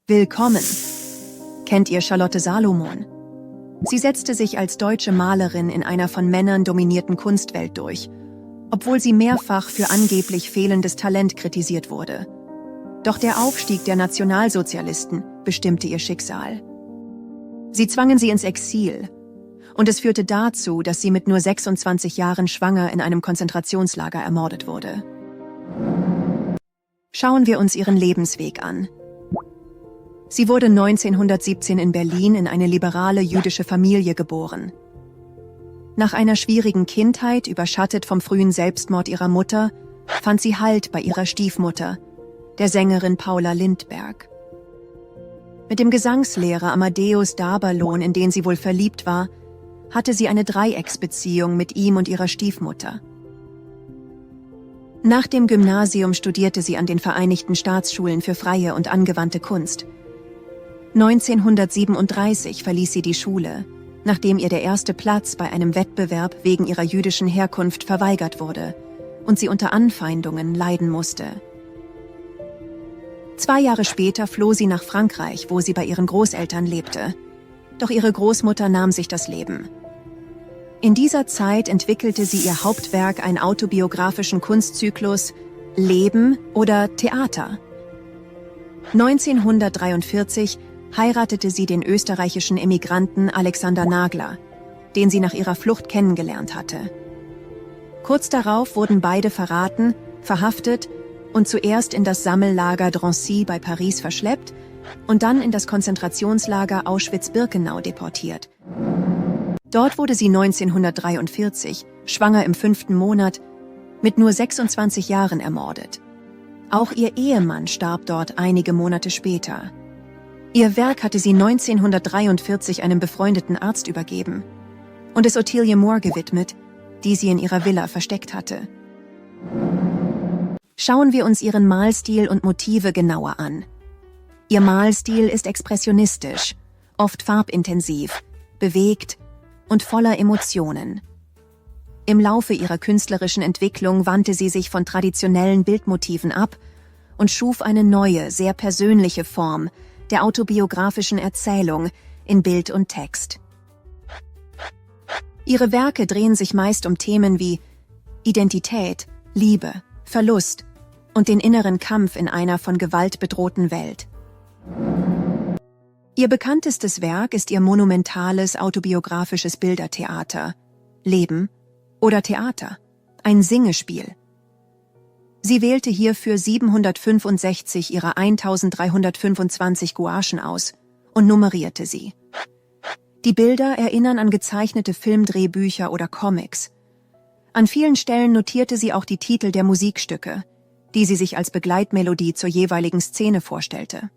Willkommen! Kennt ihr Charlotte Salomon? Sie setzte sich als deutsche Malerin in einer von Männern dominierten Kunstwelt durch, obwohl sie mehrfach für angeblich fehlendes Talent kritisiert wurde. Doch der Aufstieg der Nationalsozialisten bestimmte ihr Schicksal. Sie zwangen sie ins Exil, und es führte dazu, dass sie mit nur 26 Jahren schwanger in einem Konzentrationslager ermordet wurde. Schauen wir uns ihren Lebensweg an. Sie wurde 1917 in Berlin in eine liberale jüdische Familie geboren. Nach einer schwierigen Kindheit, überschattet vom frühen Selbstmord ihrer Mutter, fand sie Halt bei ihrer Stiefmutter, der Sängerin Paula Lindberg. Mit dem Gesangslehrer Amadeus Daberlohn, in den sie wohl verliebt war, hatte sie eine Dreiecksbeziehung mit ihm und ihrer Stiefmutter. Nach dem Gymnasium studierte sie an den Vereinigten Staatsschulen für freie und angewandte Kunst. 1937 verließ sie die Schule, nachdem ihr der erste Platz bei einem Wettbewerb wegen ihrer jüdischen Herkunft verweigert wurde und sie unter Anfeindungen leiden musste. 2 Jahre später floh sie nach Frankreich, wo sie bei ihren Großeltern lebte. Doch ihre Großmutter nahm sich das Leben. In dieser Zeit entwickelte sie ihr Hauptwerk, einen autobiografischen Kunstzyklus Leben oder Theater. 1943 heiratete sie den österreichischen Emigranten Alexander Nagler, den sie nach ihrer Flucht kennengelernt hatte. Kurz darauf wurden beide verraten, verhaftet und zuerst in das Sammellager Drancy bei Paris verschleppt und dann in das Konzentrationslager Auschwitz-Birkenau deportiert. Dort wurde sie 1943, schwanger im 5. Monat, mit nur 26 Jahren ermordet. Auch ihr Ehemann starb dort einige Monate später. Ihr Werk hatte sie 1943 einem befreundeten Arzt übergeben und es Ottilie Moore gewidmet, die sie in ihrer Villa versteckt hatte. Schauen wir uns ihren Malstil und Motive genauer an. Ihr Malstil ist expressionistisch, oft farbintensiv, bewegt und voller Emotionen. Im Laufe ihrer künstlerischen Entwicklung wandte sie sich von traditionellen Bildmotiven ab und schuf eine neue, sehr persönliche Form der autobiografischen Erzählung in Bild und Text. Ihre Werke drehen sich meist um Themen wie Identität, Liebe, Verlust und den inneren Kampf in einer von Gewalt bedrohten Welt. Ihr bekanntestes Werk ist ihr monumentales autobiografisches Bildertheater Leben oder Theater, ein Singespiel. Sie wählte hierfür 765 ihrer 1325 Gouachen aus und nummerierte sie. Die Bilder erinnern an gezeichnete Filmdrehbücher oder Comics. An vielen Stellen notierte sie auch die Titel der Musikstücke, die sie sich als Begleitmelodie zur jeweiligen Szene vorstellte.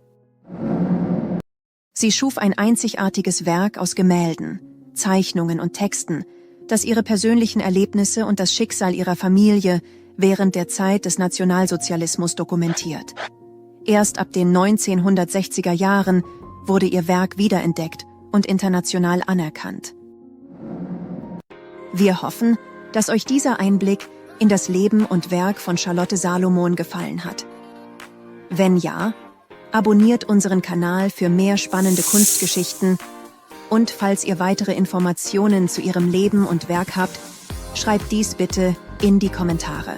Sie schuf ein einzigartiges Werk aus Gemälden, Zeichnungen und Texten, das ihre persönlichen Erlebnisse und das Schicksal ihrer Familie während der Zeit des Nationalsozialismus dokumentiert. Erst ab den 1960er Jahren wurde ihr Werk wiederentdeckt und international anerkannt. Wir hoffen, dass euch dieser Einblick in das Leben und Werk von Charlotte Salomon gefallen hat. Wenn ja, abonniert unseren Kanal für mehr spannende Kunstgeschichten und falls ihr weitere Informationen zu ihrem Leben und Werk habt, schreibt dies bitte in die Kommentare.